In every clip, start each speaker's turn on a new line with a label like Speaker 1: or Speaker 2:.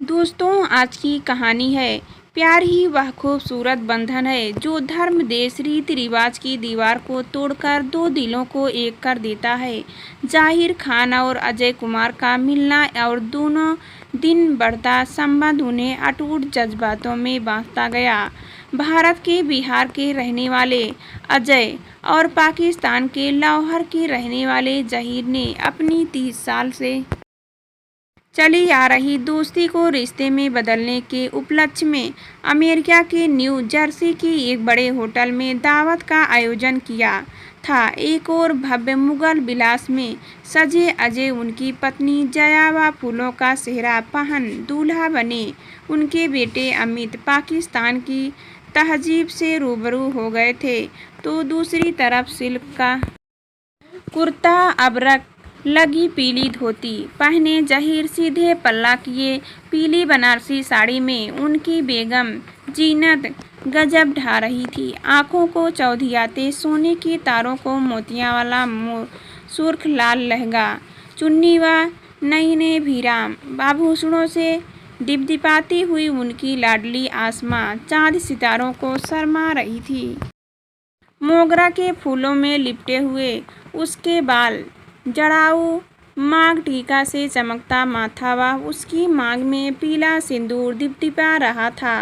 Speaker 1: दोस्तों, आज की कहानी है प्यार ही वह खूबसूरत बंधन है जो धर्म, देश, रीति रिवाज की दीवार को तोड़कर दो दिलों को एक कर देता है। जाहिर खान और अजय कुमार का मिलना और दोनों दिन बढ़ता संबंध उन्हें अटूट जज्बातों में बांधता गया। भारत के बिहार के रहने वाले अजय और पाकिस्तान के लाहौर के रहने वाले जहीर ने अपनी 30 साल से चली आ रही दोस्ती को रिश्ते में बदलने के उपलक्ष्य में अमेरिका के न्यू जर्सी की एक बड़े होटल में दावत का आयोजन किया था। एक और भव्य मुगल विलास में सजे अजय उनकी पत्नी जया व फूलों का सेहरा पहन दूल्हा बने उनके बेटे अमित पाकिस्तान की तहजीब से रूबरू हो गए थे, तो दूसरी तरफ सिल्क का कुर्ता, अबरक लगी पीली धोती पहने जहीर सीधे पल्ला किए पीली बनारसी साड़ी में उनकी बेगम जीनत गजब ढा रही थी। आंखों को चौधियाते सोने के तारों को मोतियां वाला सुर्ख लाल लहंगा, चुन्नी व नई ने भीराम आभूषणों से दिपदिपाती हुई उनकी लाडली आसमां चांद सितारों को शर्मा रही थी। मोगरा के फूलों में लिपटे हुए उसके बाल, जड़ाऊ मांग टीका से चमकता माथा व उसकी मांग में पीला सिंदूर दिपदिपा रहा था।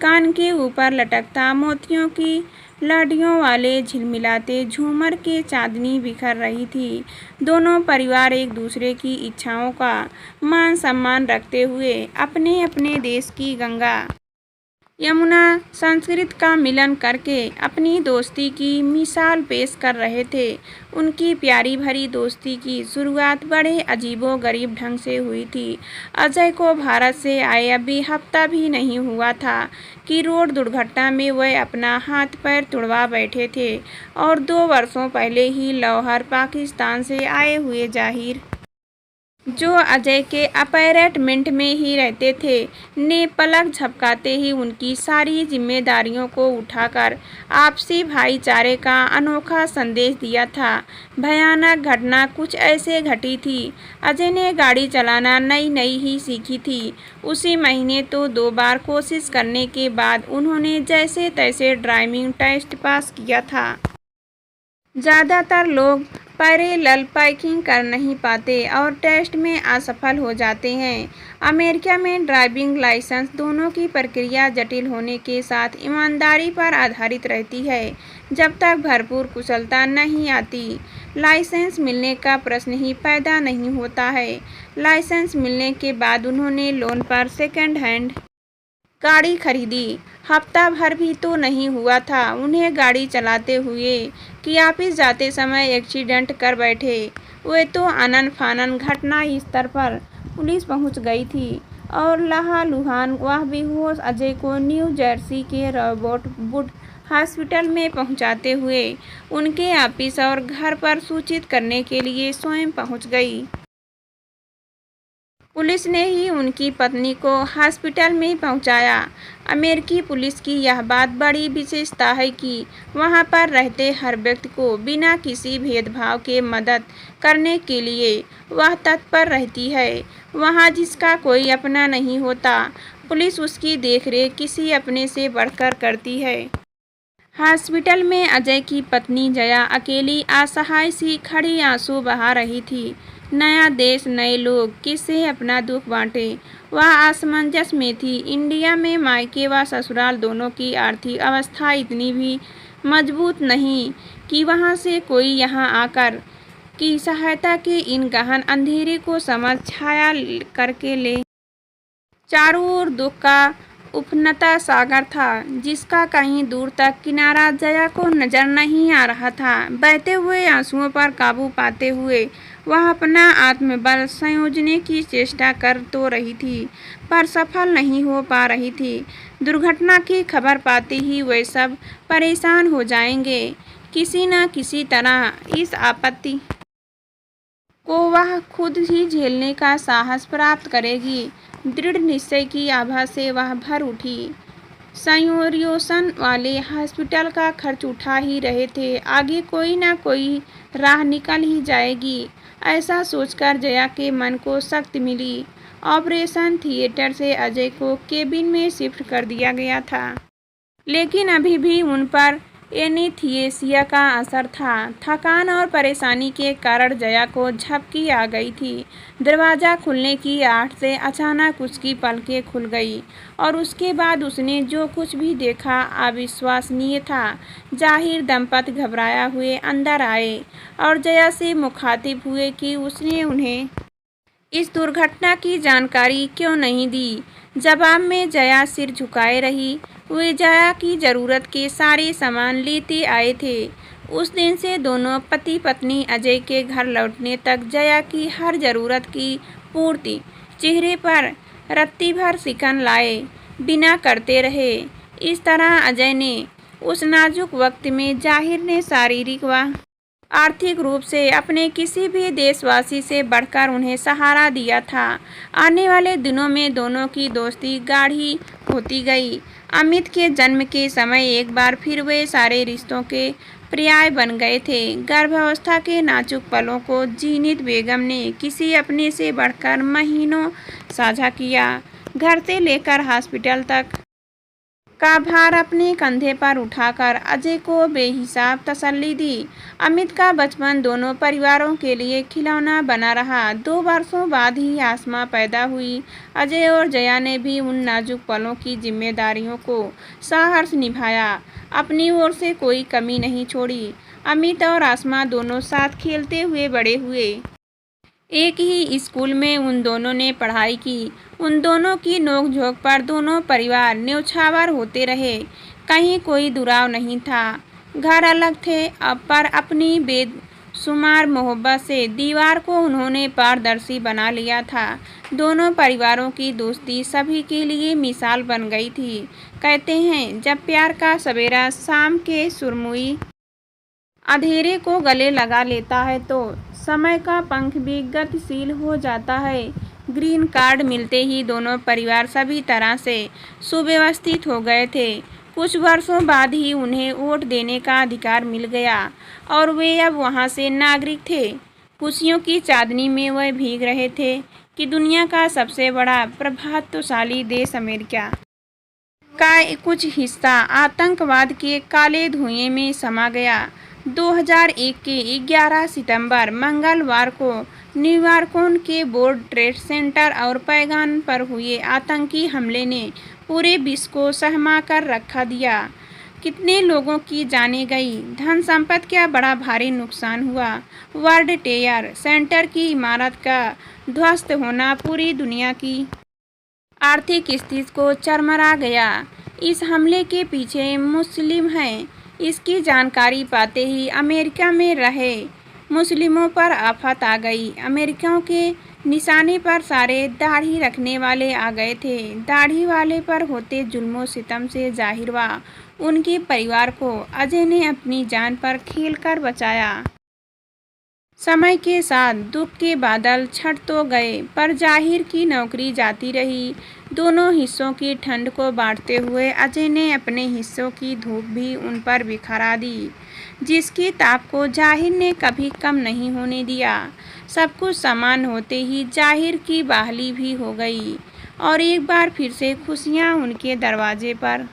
Speaker 1: कान के ऊपर लटकता मोतियों की लड़ियों वाले झिलमिलाते झूमर के चांदनी बिखर रही थी। दोनों परिवार एक दूसरे की इच्छाओं का मान सम्मान रखते हुए अपने अपने देश की गंगा यमुना संस्कृत का मिलन करके अपनी दोस्ती की मिसाल पेश कर रहे थे। उनकी प्यारी भरी दोस्ती की शुरुआत बड़े अजीबो-गरीब ढंग से हुई थी। अजय को भारत से आए अभी हफ्ता भी नहीं हुआ था कि रोड दुर्घटना में वह अपना हाथ पैर तुड़वा बैठे थे और 2 वर्षों पहले ही लाहौर पाकिस्तान से आए हुए जाहिर, जो अजय के अपार्टमेंट में ही रहते थे, ने पलक झपकाते ही उनकी सारी जिम्मेदारियों को उठाकर आपसी भाईचारे का अनोखा संदेश दिया था। भयानक घटना कुछ ऐसे घटी थी। अजय ने गाड़ी चलाना नई नई ही सीखी थी। उसी महीने तो 2 बार कोशिश करने के बाद उन्होंने जैसे तैसे ड्राइविंग टेस्ट पास किया था। ज़्यादातर लोग पैरेलल पार्किंग कर नहीं पाते और टेस्ट में असफल हो जाते हैं। अमेरिका में ड्राइविंग लाइसेंस दोनों की प्रक्रिया जटिल होने के साथ ईमानदारी पर आधारित रहती है। जब तक भरपूर कुशलता नहीं आती, लाइसेंस मिलने का प्रश्न ही पैदा नहीं होता है। लाइसेंस मिलने के बाद उन्होंने लोन पर सेकेंड हैंड गाड़ी खरीदी। हफ्ता भर भी तो नहीं हुआ था उन्हें गाड़ी चलाते हुए कि ऑफिस जाते समय एक्सीडेंट कर बैठे। वे तो आनन फानन घटना स्थल पर पुलिस पहुंच गई थी और लहूलुहान वह बेहोश अजय को न्यू जर्सी के रॉबर्ट वुड हॉस्पिटल में पहुंचाते हुए उनके ऑफिस और घर पर सूचित करने के लिए स्वयं पहुंच गई। पुलिस ने ही उनकी पत्नी को हॉस्पिटल में पहुंचाया। अमेरिकी पुलिस की यह बात बड़ी विशेषता है कि वहां पर रहते हर व्यक्ति को बिना किसी भेदभाव के मदद करने के लिए वह तत्पर रहती है। वहां जिसका कोई अपना नहीं होता, पुलिस उसकी देखरेख किसी अपने से बढ़कर करती है। हॉस्पिटल में अजय की पत्नी जया अकेली असहाय सी खड़ी आंसू बहा रही थी। नया देश, नए लोग, किससे अपना दुख बांटे, वह असमंजस में थी। इंडिया में मायके व ससुराल दोनों की आर्थिक अवस्था इतनी भी मजबूत नहीं कि वहां से कोई यहां आकर की सहायता के इन गहन अंधेरे को समझ छाया करके ले। चारों ओर दुख का उफनता सागर था जिसका कहीं दूर तक किनारा जया को नजर नहीं आ रहा था। बहते हुए आंसुओं पर काबू पाते हुए वह अपना आत्मबल संयोजने की चेष्टा कर तो रही थी, पर सफल नहीं हो पा रही थी। दुर्घटना की खबर पाते ही वे सब परेशान हो जाएंगे। किसी न किसी तरह इस आपत्ति को वह खुद ही झेलने का साहस प्राप्त करेगी। दृढ़ निश्चय की आभा से वह भर उठी। संयोरियोसन वाले हॉस्पिटल का खर्च उठा ही रहे थे, आगे कोई ना कोई राह निकल ही जाएगी। ऐसा सोचकर जया के मन को शक्ति मिली ऑपरेशन थिएटर से अजय को केबिन में शिफ्ट कर दिया गया था, लेकिन अभी भी उन पर एनीस्थीसिया का असर था। थकान और परेशानी के कारण जया को झपकी आ गई थी। दरवाज़ा खुलने की आहट से अचानक उसकी पलकें खुल गई और उसके बाद उसने जो कुछ भी देखा अविश्वसनीय था। जाहिर दंपति घबराए हुए अंदर आए और जया से मुखातिब हुए कि उसने उन्हें इस दुर्घटना की जानकारी क्यों नहीं दी। जवाब में जया सिर झुकाए रही। वे जया की ज़रूरत के सारे सामान लेते आए थे। उस दिन से दोनों पति पत्नी अजय के घर लौटने तक जया की हर ज़रूरत की पूर्ति चेहरे पर रत्ती भर सिकन लाए बिना करते रहे। इस तरह अजय ने उस नाजुक वक्त में जाहिर ने शारीरिक व आर्थिक रूप से अपने किसी भी देशवासी से बढ़कर उन्हें सहारा दिया था। आने वाले दिनों में दोनों की दोस्ती गाढ़ी होती गई। अमित के जन्म के समय एक बार फिर वे सारे रिश्तों के पर्याय बन गए थे। गर्भावस्था के नाजुक पलों को जीनत बेगम ने किसी अपने से बढ़कर महीनों साझा किया। घर से लेकर हॉस्पिटल तक का भार अपने कंधे पर उठाकर अजय को बेहिसाब तसल्ली दी। अमित का बचपन दोनों परिवारों के लिए खिलौना बना रहा। 2 वर्षों बाद ही आसमा पैदा हुई। अजय और जया ने भी उन नाजुक पलों की जिम्मेदारियों को सहर्ष निभाया, अपनी ओर से कोई कमी नहीं छोड़ी। अमित और आसमा दोनों साथ खेलते हुए बड़े हुए। एक ही स्कूल में उन दोनों ने पढ़ाई की। उन दोनों की नोक-झोंक पर दोनों परिवार न्यौछावर होते रहे। कहीं कोई दुराव नहीं था। घर अलग थे, पर अपनी बेशुमार मोहब्बत से दीवार को उन्होंने पारदर्शी बना लिया था। दोनों परिवारों की दोस्ती सभी के लिए मिसाल बन गई थी। कहते हैं, जब प्यार का सवेरा शाम के सुरमुई अंधेरे को गले लगा लेता है तो समय का पंख भी गतिशील हो जाता है। ग्रीन कार्ड मिलते ही दोनों परिवार सभी तरह से सुव्यवस्थित हो गए थे। कुछ वर्षों बाद ही उन्हें वोट देने का अधिकार मिल गया और वे अब वहां से नागरिक थे। खुशियों की चांदनी में वह भीग रहे थे कि दुनिया का सबसे बड़ा प्रभावशाली देश अमेरिका का कुछ हिस्सा आतंकवाद के काले धुएं में समा गया। 2001 के 11 सितंबर मंगलवार को न्यूयॉर्क के वर्ल्ड ट्रेड सेंटर और पैगान पर हुए आतंकी हमले ने पूरे विश्व को सहमा कर रखा दिया। कितने लोगों की जानें गई, धन संपत्ति का बड़ा भारी नुकसान हुआ। वर्ल्ड ट्रेड सेंटर की इमारत का ध्वस्त होना पूरी दुनिया की आर्थिक स्थिति को चरमरा गया। इस हमले के पीछे मुस्लिम हैं, इसकी जानकारी पाते ही अमेरिका में रहे मुस्लिमों पर आफत आ गई। अमेरिकियों के निशाने पर सारे दाढ़ी रखने वाले आ गए थे। दाढ़ी वाले पर होते जुल्मों सितम से जाहिर हुआ उनके परिवार को अजय ने अपनी जान पर खेलकर बचाया। समय के साथ दुख के बादल छट तो गए, पर जाहिर की नौकरी जाती रही। दोनों हिस्सों की ठंड को बांटते हुए अजय ने अपने हिस्सों की धूप भी उन पर बिखरा दी, जिसकी ताप को जाहिर ने कभी कम नहीं होने दिया। सब कुछ समान होते ही जाहिर की बहाली भी हो गई और एक बार फिर से खुशियां उनके दरवाजे पर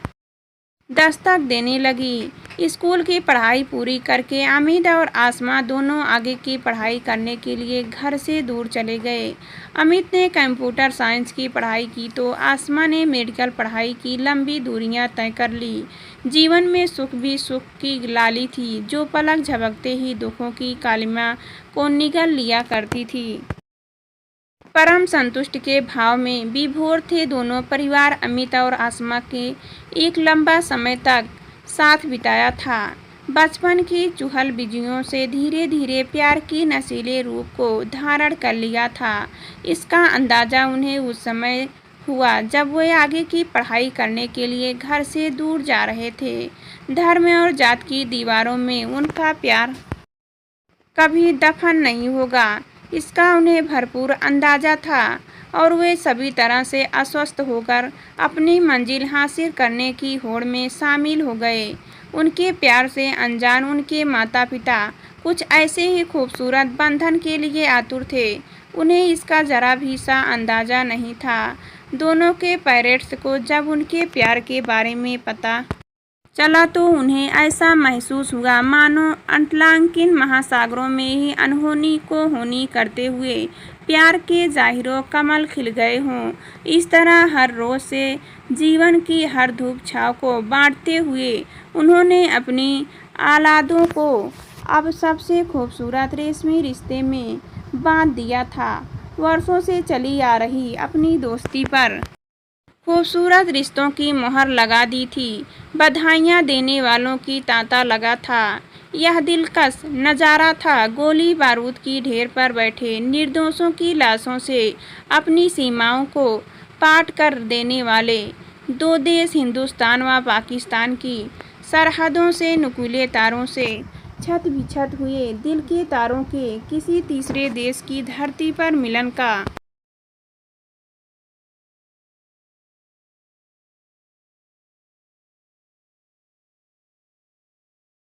Speaker 1: दस्तक देने लगी। स्कूल की पढ़ाई पूरी करके अमित और आसमा दोनों आगे की पढ़ाई करने के लिए घर से दूर चले गए। अमित ने कंप्यूटर साइंस की पढ़ाई की तो आसमा ने मेडिकल पढ़ाई की लंबी दूरियां तय कर ली। जीवन में सुख भी सुख की लाली थी, जो पलक झपकते ही दुखों की कालिमा को निगल लिया करती थी। परम संतुष्ट के भाव में विभोर थे दोनों परिवार। अमित और आसमा के एक लंबा समय तक साथ बिताया था। बचपन की चुहल बिजियों से धीरे धीरे प्यार की नशीले रूप को धारण कर लिया था। इसका अंदाजा उन्हें उस समय हुआ जब वे आगे की पढ़ाई करने के लिए घर से दूर जा रहे थे। धर्म और जात की दीवारों में उनका प्यार कभी दफन नहीं होगा, इसका उन्हें भरपूर अंदाजा था और वे सभी तरह से अस्वस्थ होकर अपनी मंजिल हासिल करने की होड़ में शामिल हो गए। उनके प्यार से अनजान उनके माता पिता कुछ ऐसे ही खूबसूरत बंधन के लिए आतुर थे। उन्हें इसका जरा भी सा अंदाजा नहीं था। दोनों के पेरेंट्स को जब उनके प्यार के बारे में पता चला तो उन्हें ऐसा महसूस हुआ मानो अटलांटिक महासागरों में ही अनहोनी को होनी करते हुए प्यार के जाहिरों कमल खिल गए हों। इस तरह हर रोज से जीवन की हर धूप छाँव को बांटते हुए उन्होंने अपनी औलादों को अब सबसे खूबसूरत रेशमी रिश्ते में बांध दिया था। वर्षों से चली आ रही अपनी दोस्ती पर खूबसूरत रिश्तों की मोहर लगा दी थी। बधाइयाँ देने वालों की तांता लगा था। यह दिलकश नज़ारा था। गोली बारूद की ढेर पर बैठे निर्दोषों की लाशों से अपनी सीमाओं को पाट कर देने वाले दो देश हिंदुस्तान व पाकिस्तान की सरहदों से नुकीले तारों से छत बिछत हुए दिल के तारों के किसी तीसरे देश की धरती पर मिलन का